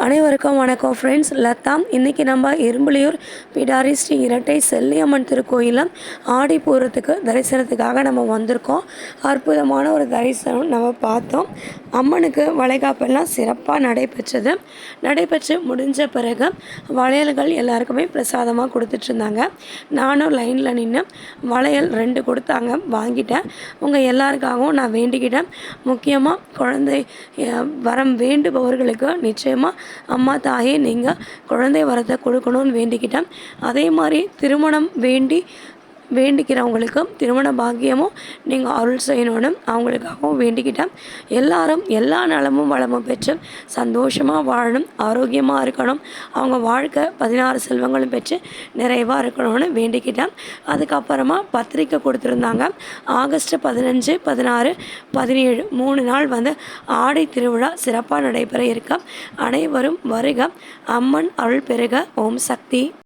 அனைவருக்கும் வணக்கம் ஃப்ரெண்ட்ஸ். லதா இன்றைக்கி நம்ம இரும்புலியூர் பிடாரி ஸ்ரீ இரட்டை செல்லியம்மன் திருக்கோயிலில் ஆடி பூரத்துக்கு தரிசனத்துக்காக நம்ம வந்திருக்கோம். அற்புதமான ஒரு தரிசனம் நம்ம பார்த்தோம். அம்மனுக்கு வளைகாப்பெல்லாம் சிறப்பாக நடைபெற்று முடிஞ்ச பிறகு வளையல்கள் எல்லாருக்குமே பிரசாதமாக கொடுத்துட்ருந்தாங்க. நானும் லைனில் நின்று வளையல் 2 கொடுத்தாங்க, வாங்கிட்டேன். உங்கள் எல்லாருக்காகவும் நான் வேண்டிக்கிட்டேன். முக்கியமாக குழந்தை வரம் வேண்டுபவர்களுக்கு நிச்சயமாக அம்மா தாயே நீங்கள் குழந்தை வரத்தை கொடுக்கணும்னு வேண்டிக்கிட்டேன். அதே மாதிரி திருமணம் வேண்டிக்கிறவங்களுக்கும் திருமண பாக்கியமும் நீங்கள் அருள் செய்யணும்னு அவங்களுக்காகவும் வேண்டிக்கிட்டேன். எல்லாரும் எல்லா நலமும் வளமும் பெற்று சந்தோஷமாக வாழணும், ஆரோக்கியமாக இருக்கணும், அவங்க வாழ்க்கை 16 செல்வங்களும் பெற்று நிறைவாக இருக்கணும்னு வேண்டிக்கிட்டேன். அதுக்கப்புறமா பத்திரிக்கை கொடுத்துருந்தாங்க. ஆகஸ்ட் 15, 16, 17 3 நாள் ஆடை திருவிழா சிறப்பாக நடைபெற இருக்க. அனைவரும் வருக, அம்மன் அருள் பெருக. ஓம் சக்தி.